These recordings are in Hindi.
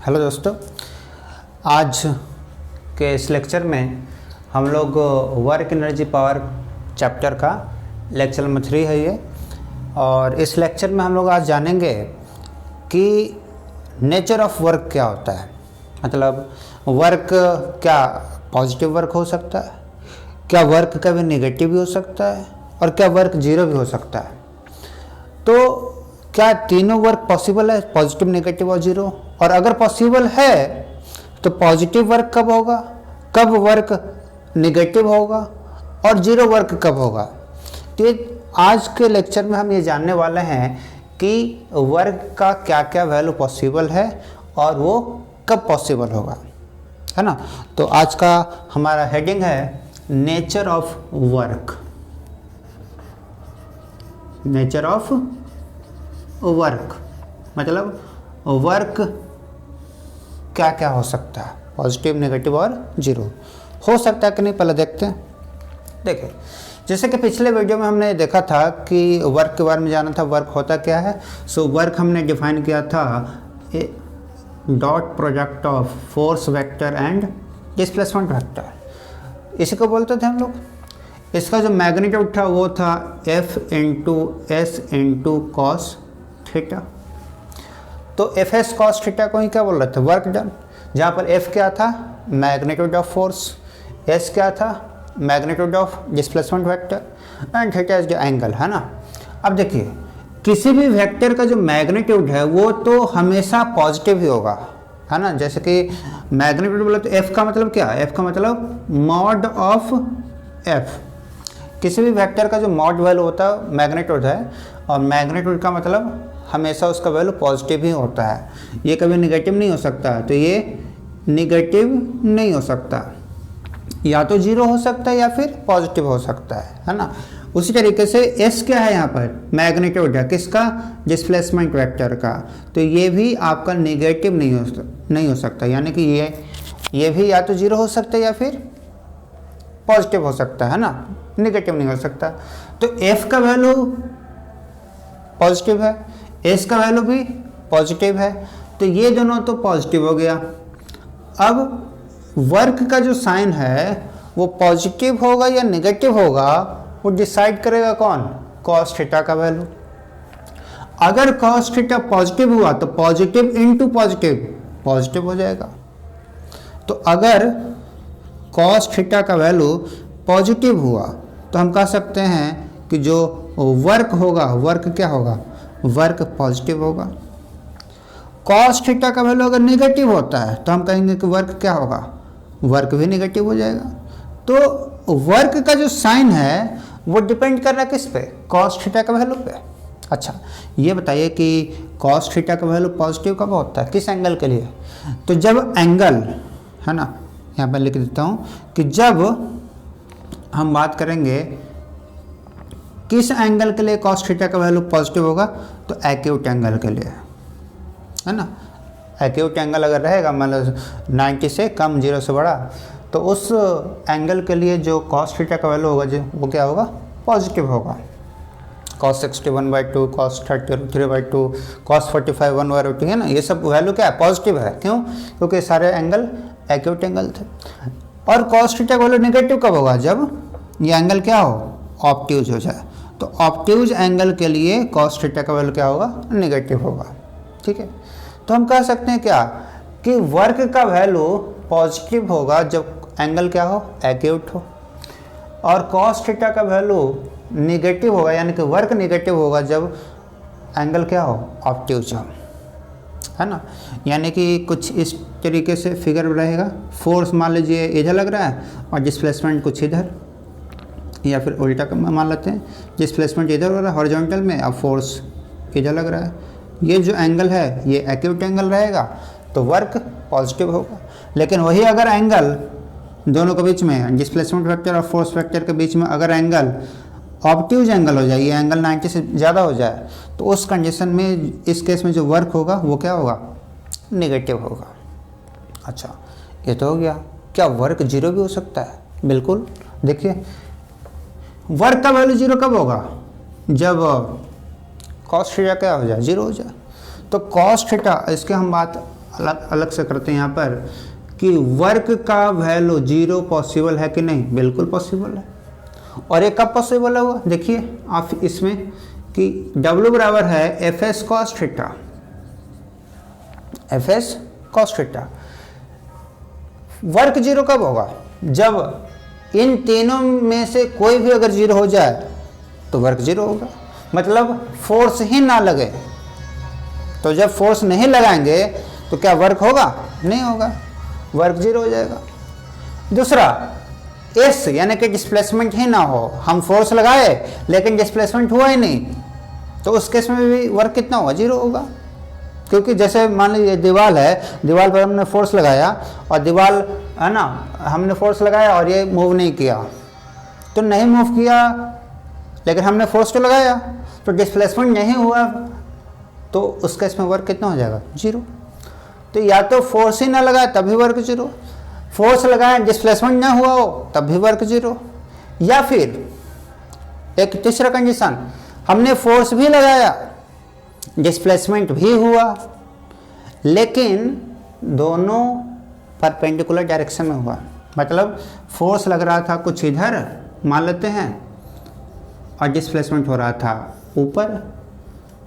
हेलो दोस्तों, आज के इस लेक्चर में हम लोग वर्क एनर्जी पावर चैप्टर का लेक्चर नंबर 3 है ये। और इस लेक्चर में हम लोग आज जानेंगे कि नेचर ऑफ वर्क क्या होता है। मतलब वर्क क्या पॉजिटिव वर्क हो सकता है, क्या वर्क कभी नेगेटिव भी हो सकता है, और क्या वर्क जीरो भी हो सकता है। तो क्या तीनों वर्क पॉसिबल है, पॉजिटिव, नेगेटिव और जीरो? और अगर पॉसिबल है तो पॉजिटिव वर्क कब होगा, कब वर्क नेगेटिव होगा और जीरो वर्क कब होगा। तो आज के लेक्चर में हम ये जानने वाले हैं कि वर्क का क्या क्या वैल्यू पॉसिबल है और वो कब पॉसिबल होगा, है ना। तो आज का हमारा हेडिंग है nature of work. Nature of work मतलब वर्क क्या क्या हो सकता है, पॉजिटिव, नेगेटिव और जीरो हो सकता है कि नहीं, पहले देखते हैं। देखिए, जैसे कि पिछले वीडियो में हमने देखा था कि वर्क के बारे में जाना था, वर्क होता क्या है। सो वर्क हमने डिफाइन किया था dot product of force vector and displacement vector, इसी को बोलते थे हम लोग। इसका जो मैग्नीट्यूड था वो था F into S into cos theta. तो एफ एस कॉस थीटा को ही क्या बोल रहे थे, वर्क डन। जहाँ पर एफ क्या था, मैग्नीट्यूड ऑफ फोर्स, एस क्या था, magnitude of displacement vector, and theta is the angle, है ना। अब देखिए, किसी भी वेक्टर का जो मैग्नीट्यूड है वो तो हमेशा पॉजिटिव ही होगा, है ना। जैसे कि मैग्नीट्यूड बोले तो एफ का मतलब क्या, एफ का मतलब मॉड ऑफ एफ। किसी भी वेक्टर का जो मॉड वैल्यू होता है मैग्नीट्यूड है, और मैग्नीट्यूड का मतलब हमेशा उसका वैल्यू पॉजिटिव ही होता है, ये कभी नेगेटिव नहीं हो सकता। तो ये नेगेटिव नहीं हो सकता, या तो जीरो हो सकता है या फिर पॉजिटिव हो सकता है ना। उसी तरीके से एस क्या है, यहाँ पर मैग्नीट्यूड है किसका, डिस्प्लेसमेंट वेक्टर का। तो ये भी आपका नेगेटिव नहीं हो सकता, यानी कि ये भी या तो जीरो हो सकता है या फिर पॉजिटिव हो सकता है ना, नेगेटिव नहीं हो सकता। तो एफ का वैल्यू पॉजिटिव है, एस का वैल्यू भी पॉजिटिव है, तो ये दोनों तो पॉजिटिव हो गया। अब वर्क का जो साइन है वो पॉजिटिव होगा या नेगेटिव होगा, वो डिसाइड करेगा कौन, कॉस थीटा का वैल्यू। अगर कॉस थीटा पॉजिटिव हुआ तो पॉजिटिव इंटू पॉजिटिव पॉजिटिव हो जाएगा। तो अगर कॉस थीटा का वैल्यू पॉजिटिव हुआ तो हम कह सकते हैं कि जो वर्क होगा, वर्क क्या होगा, वर्क पॉजिटिव होगा। कॉस थीटा का वैल्यू अगर नेगेटिव होता है तो हम कहेंगे कि वर्क क्या होगा, वर्क भी नेगेटिव हो जाएगा। तो वर्क का जो साइन है वो डिपेंड कर रहा है किस पे, कॉस थीटा का वैल्यू पे। अच्छा, ये बताइए कि कॉस थीटा का वैल्यू पॉजिटिव कब होता है, किस एंगल के लिए। तो जब एंगल, है ना, यहाँ पर लिख देता हूँ कि जब हम बात करेंगे किस एंगल के लिए कॉस थीटा का वैल्यू पॉजिटिव होगा, तो एक्यूट एंगल के लिए, है ना। एक्यूट एंगल अगर रहेगा, मतलब 90 से कम, 0 से बड़ा, तो उस एंगल के लिए जो कॉस थीटा का वैल्यू होगा जो वो क्या होगा, पॉजिटिव होगा। कॉस 61/2, कॉस 33/2, कॉस 45 1/2, है ना। ये सब वैल्यू क्या है, पॉजिटिव है। क्यों, क्योंकि सारे एंगल एक्यूट एंगल थे। और कॉस थीटा का वैल्यू नेगेटिव कब होगा, जब ये एंगल क्या हो, ऑब्ट्यूज हो जाए। तो ऑब्ट्यूज एंगल के लिए कॉस थीटा का वैल्यू क्या होगा, नेगेटिव होगा। ठीक है, तो हम कह सकते हैं क्या कि वर्क का वैल्यू पॉजिटिव होगा जब एंगल क्या हो, एक्यूट हो, और कॉस थीटा का वैल्यू नेगेटिव होगा, यानी कि वर्क नेगेटिव होगा जब एंगल क्या हो, ऑब्ट्यूज हो, है ना। यानी कि कुछ इस तरीके से फिगर रहेगा। फोर्स मान लीजिए इधर लग रहा है और डिस्प्लेसमेंट कुछ इधर, या फिर उल्टा मान लेते हैं, डिस्प्लेसमेंट इधर हो रहा है हॉरिजॉन्टल में, अब फोर्स इधर लग रहा है। ये जो एंगल है ये एक्यूट एंगल रहेगा, तो वर्क पॉजिटिव होगा। लेकिन वही अगर एंगल दोनों के बीच में, डिस्प्लेसमेंट वेक्टर और फोर्स वेक्टर के बीच में अगर एंगल ऑब्ट्यूज एंगल हो जाए, ये एंगल 90 से ज़्यादा हो जाए, तो उस कंडीशन में, इस केस में जो वर्क होगा वो क्या होगा, नेगेटिव होगा। अच्छा, ये तो हो गया। क्या वर्क जीरो भी हो सकता है? बिल्कुल। देखिए, वर्क का वैल्यू जीरो कब होगा, जब कॉस थीटा क्या हो जाए, जीरो हो जाए। तो कॉस थीटा, इसके हम बात अलग अलग से करते हैं यहाँ पर कि वर्क का वैल्यू 0 पॉसिबल है कि नहीं, बिल्कुल पॉसिबल है। और ये कब पॉसिबल है हुआ, देखिए आप इसमें कि W बराबर है F S cos theta, F S cos theta. Work 0 कब होगा, जब इन तीनों में से कोई भी अगर 0 हो जाए तो वर्क 0 होगा, मतलब फोर्स ही ना लगे। तो जब फोर्स नहीं लगाएंगे तो क्या वर्क होगा, नहीं होगा, वर्क 0 हो जाएगा। दूसरा, एस यानी कि डिस्प्लेसमेंट ही ना हो, हम फोर्स लगाए लेकिन डिस्प्लेसमेंट हुआ ही नहीं, तो उस केस में भी वर्क कितना होगा, 0 होगा। क्योंकि जैसे मान लीजिए दीवार है, दीवार पर हमने फोर्स लगाया और दीवार है ना, हमने फोर्स लगाया और ये मूव नहीं किया, तो नहीं मूव किया लेकिन हमने फोर्स तो लगाया, तो डिस्प्लेसमेंट नहीं हुआ, तो उस केस में वर्क कितना हो जाएगा, 0। तो या तो फोर्स ही ना लगाए तब भी वर्क 0, फोर्स लगाए डिस्प्लेसमेंट ना हुआ हो तब भी वर्क 0, या फिर एक तीसरा कंडीशन, हमने फोर्स भी लगाया डिस्प्लेसमेंट भी हुआ लेकिन दोनों परपेंडिकुलर डायरेक्शन में हुआ, मतलब फोर्स लग रहा था कुछ इधर मान लेते हैं और डिस्प्लेसमेंट हो रहा था ऊपर,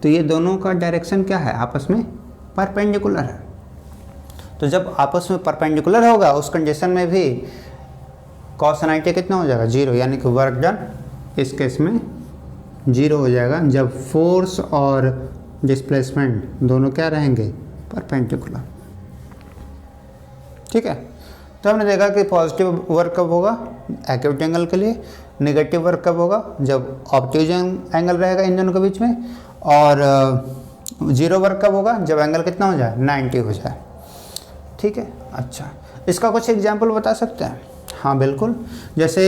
तो ये दोनों का डायरेक्शन क्या है, आपस में परपेंडिकुलर है। तो जब आपस में परपेंडिकुलर होगा उस कंडीशन में भी cos 90 कितना हो जाएगा, 0, यानी कि वर्क डन इस केस में 0 हो जाएगा जब फोर्स और डिस्प्लेसमेंट दोनों क्या रहेंगे, परपेंडिकुलर। ठीक है, तो हमने देखा कि पॉजिटिव वर्क कब होगा, एक्यूट एंगल के लिए, नेगेटिव वर्क कब होगा, जब ऑब्ट्यूज एंगल रहेगा इन दोनों के बीच में, और 0 वर्क कब होगा, जब एंगल कितना हो जाए, 90 हो जाए। ठीक है, अच्छा इसका कुछ एग्जाम्पल बता सकते हैं, हाँ बिल्कुल, जैसे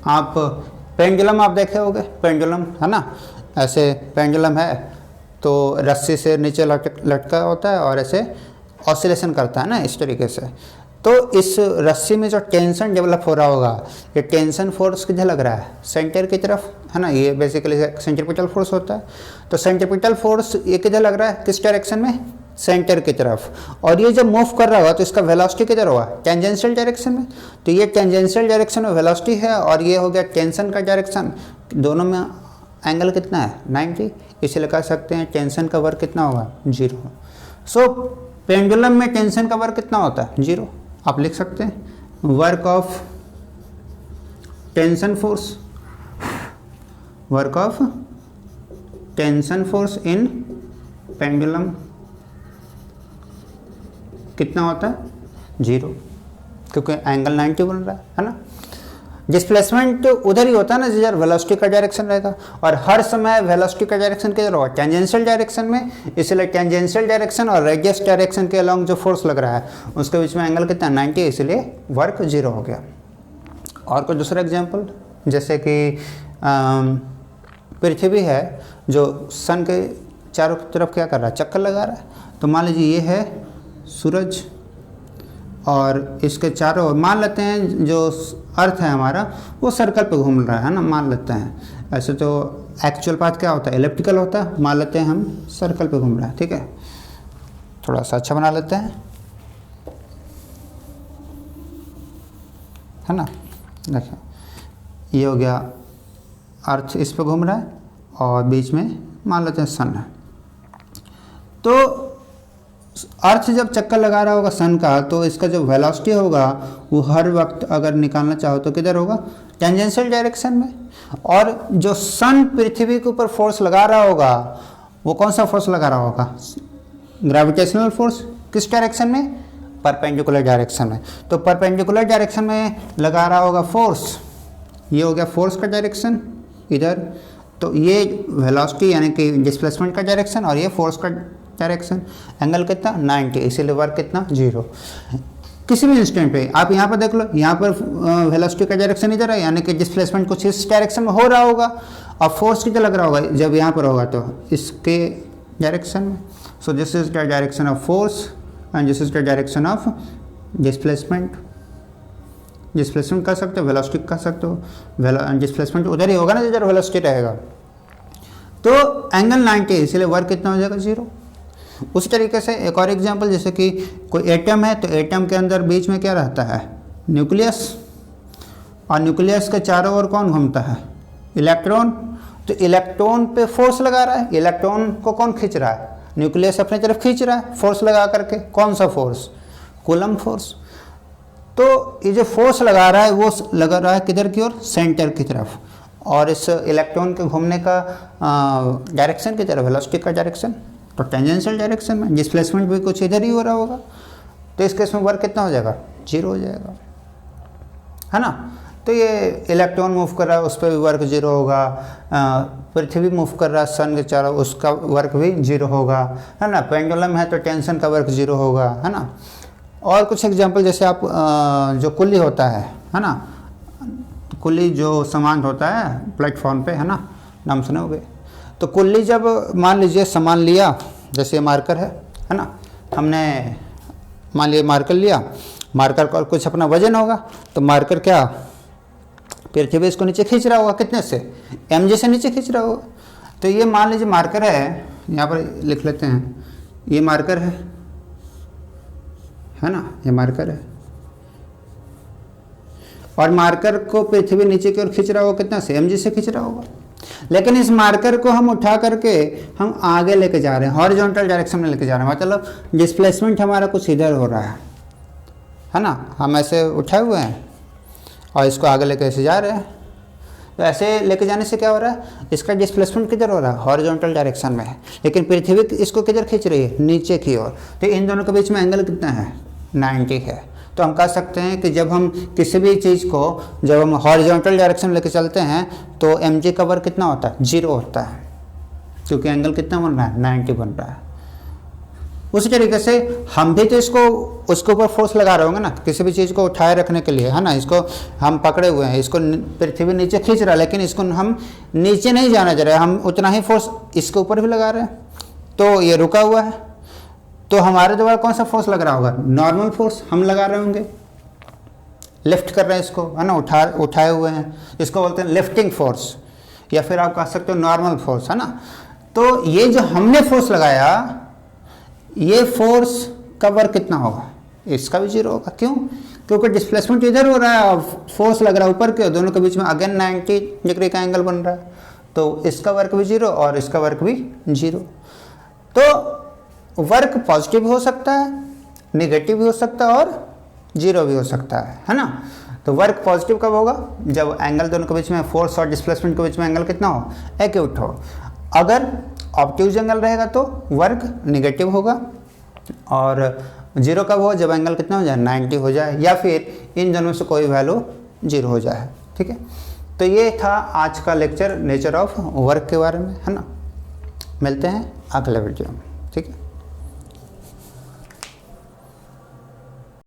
आप पेंडुलम आप देखे होंगे, पेंडुलम है ना, ऐसे पेंडुलम है तो रस्सी से नीचे लटका होता है और ऐसे ऑसिलेशन करता है ना, इस तरीके से। तो इस रस्सी में जो टेंशन डेवलप हो रहा होगा, ये टेंशन फोर्स किधर लग रहा है, सेंटर की तरफ है ना, ये बेसिकली सेंट्रीपिटल फोर्स होता है। तो सेंट्रीपिटल फोर्स ये किधर लग रहा है, किस डायरेक्शन में, सेंटर की तरफ, और ये जब मूव कर रहा होगा तो इसका वेलोसिटी किधर होगा, टेंजेंशियल डायरेक्शन में। तो ये टेंजेंशियल डायरेक्शन में वेलोसिटी है और ये हो गया टेंशन का डायरेक्शन, दोनों में एंगल कितना है, 90, इसलिए कह सकते हैं टेंशन का वर्क कितना होगा, 0। सो पेंडुलम में टेंशन का वर्क कितना होता है, 0। आप लिख सकते हैं work of tension force, work of tension force in pendulum कितना होता है, 0, क्योंकि एंगल 90 बन रहा है ना। डिस्प्लेसमेंट उधर ही होता है ना जिधर वेलोसिटी का डायरेक्शन रहेगा, और हर समय वेलोसिटी का डायरेक्शन किधर होगा, टेंजेंशियल डायरेक्शन में, इसलिए टेंजेंशियल डायरेक्शन और रेडियस डायरेक्शन के अलोंग जो फोर्स लग रहा है उसके बीच में एंगल कितना, 90, इसलिए वर्क 0 हो गया। और कोई दूसरा एग्जाम्पल, जैसे कि पृथ्वी है जो सन के चारों तरफ क्या कर रहा है, चक्कर लगा रहा है। तो मान लीजिए ये है सूरज और इसके चारों ओर मान लेते हैं जो अर्थ है हमारा वो सर्कल पे घूम रहा है ना, मान लेते हैं। ऐसे तो एक्चुअल पाथ क्या होता है, एलिप्टिकल होता है, मान लेते हैं हम सर्कल पे घूम रहा है। ठीक है, थोड़ा सा अच्छा बना लेते हैं, है ना। देखिए ये हो गया अर्थ, इस पे घूम रहा है और बीच में मान लेते हैं सन है। तो अर्थ जब चक्कर लगा रहा होगा सन का, तो इसका जो वेलोसिटी होगा वो हर वक्त अगर निकालना चाहो तो किधर होगा, टेंजेंशियल डायरेक्शन में। और जो सन पृथ्वी के ऊपर फोर्स लगा रहा होगा वो कौन सा फोर्स लगा रहा होगा, ग्रेविटेशनल फोर्स, किस डायरेक्शन में, परपेंडिकुलर डायरेक्शन में। तो परपेंडिकुलर डायरेक्शन में लगा रहा होगा फोर्स, ये हो गया फोर्स का डायरेक्शन इधर, तो ये वेलोसिटी यानी कि डिस्प्लेसमेंट का डायरेक्शन और ये फोर्स का डायरेक्शन, एंगल कितना, 90, इसीलिए वर्क कितना, 0। किसी भी इंस्टेंट पे आप यहाँ पर देख लो, यहाँ पर वेलोसिटी का डायरेक्शन इधर है, यानी कि डिस्प्लेसमेंट कुछ इस डायरेक्शन में हो रहा होगा, और फोर्स किधर लग रहा होगा, जब यहाँ पर होगा तो इसके डायरेक्शन में। So this is the direction of force and this is the direction of displacement. Displacement कर सकते हो, वेलोसिटी कर सकते हो, डिस्प्लेसमेंट उधर ही होगा ना जिधर वेलोसिटी रहेगा। तो एंगल 90, इसलिए वर्क कितना हो जाएगा, 0। उसी तरीके से एक और एग्जांपल, जैसे कि कोई एटम है तो एटम के अंदर बीच में क्या रहता है, न्यूक्लियस, और न्यूक्लियस के चारों ओर कौन घूमता है, इलेक्ट्रॉन। तो इलेक्ट्रॉन पे फोर्स लगा रहा है, इलेक्ट्रॉन को कौन खींच रहा है, न्यूक्लियस अपनी तरफ खींच रहा है फोर्स लगा करके। कौन सा फोर्स, कूलम फोर्स। तो ये जो फोर्स लगा रहा है वो लगा रहा है किधर की ओर, सेंटर की तरफ, और इस इलेक्ट्रॉन के घूमने का डायरेक्शन की तरफ, वेलोसिटी का डायरेक्शन तो टेंजेंशियल डायरेक्शन में, डिस्प्लेसमेंट भी कुछ इधर ही हो रहा होगा। तो इस केस में वर्क कितना हो जाएगा, 0 हो जाएगा, है ना। तो ये इलेक्ट्रॉन मूव कर रहा है, उस पर भी वर्क 0 होगा। पृथ्वी मूव कर रहा है सन के चारों, उसका वर्क भी 0 होगा, है ना। पेंडुलम है तो टेंशन का वर्क 0 होगा, है ना। और कुछ एग्जांपल, जैसे आप जो कुल्ली होता है ना, कुल्ली जो सामान होता है प्लेटफॉर्म पे, है ना, नाम सुने होंगे। तो कुल्ली जब मान लीजिए सामान लिया, जैसे ये मार्कर है ना, हमने मान लिया मार्कर लिया, मार्कर का कुछ अपना वजन होगा, तो मार्कर क्या पृथ्वी इसको नीचे खींच रहा होगा, कितने से, mg से नीचे खींच रहा होगा। तो ये मान लीजिए मार्कर है, यहाँ पर लिख लेते हैं, ये मार्कर है ना, ये मार्कर है, और मार्कर को पृथ्वी नीचे की ओर खींच रहा होगा, कितना से, mg से खींच रहा होगा। लेकिन इस मार्कर को हम उठा करके हम आगे लेके जा रहे हैं, हॉरिजॉन्टल डायरेक्शन में लेके जा रहे हैं, मतलब डिस्प्लेसमेंट हमारा कुछ इधर हो रहा है ना। हम ऐसे उठाए हुए हैं और इसको आगे लेके ऐसे जा रहे हैं। तो ऐसे लेके जाने से क्या हो रहा है, इसका डिस्प्लेसमेंट किधर हो रहा है, हॉरिजॉन्टल डायरेक्शन में है, लेकिन पृथ्वी इसको किधर खींच रही है, नीचे की ओर। तो इन दोनों के बीच में एंगल कितना है, 90 है। तो हम कह सकते हैं कि जब हम किसी भी चीज़ को जब हम हॉरिजॉन्टल डायरेक्शन में लेके चलते हैं तो mg का वर्क कितना होता है, 0 होता है, क्योंकि एंगल कितना बन रहा है, 90 बन रहा है। उसी तरीके से हम भी तो इसको उसके ऊपर फोर्स लगा रहे होंगे ना, किसी भी चीज़ को उठाए रखने के लिए, है ना। इसको हम पकड़े हुए हैं, इसको पृथ्वी नीचे खींच रहा है, लेकिन इसको हम नीचे नहीं जाना चाह रहे, हम उतना ही फोर्स इसके ऊपर भी लगा रहे हैं, तो ये रुका हुआ है। तो हमारे द्वारा कौन सा फोर्स लग रहा होगा, नॉर्मल फोर्स हम लगा रहे होंगे, लिफ्ट कर रहे हैं इसको, है ना, उठाए हुए हैं, इसको बोलते हैं लिफ्टिंग फोर्स, या फिर आप कह सकते हो नॉर्मल फोर्स, है ना। तो ये जो हमने फोर्स लगाया, ये फोर्स का वर्क कितना होगा, इसका भी 0 होगा। क्यों, क्योंकि डिस्प्लेसमेंट इधर हो रहा है और फोर्स लग रहा है ऊपर के, दोनों के बीच में अगेन 90 डिग्री का एंगल बन रहा है, तो इसका वर्क भी 0 और इसका वर्क भी 0। तो वर्क पॉजिटिव हो सकता है, नेगेटिव भी हो सकता है और 0 भी हो सकता है ना। तो वर्क पॉजिटिव कब होगा, जब एंगल दोनों के बीच में, फोर्स और डिस्प्लेसमेंट के बीच में एंगल कितना हो, एक्यूट हो। अगर ऑब्ट्यूज एंगल रहेगा तो वर्क निगेटिव होगा, और 0 कब हो, जब एंगल कितना हो जाए, 90 हो जाए, या फिर इन दोनों से कोई वैल्यू 0 हो जाए। ठीक है, तो ये था आज का लेक्चर नेचर ऑफ वर्क के बारे में, है ना। मिलते हैं अगले वीडियो में, ठीक है।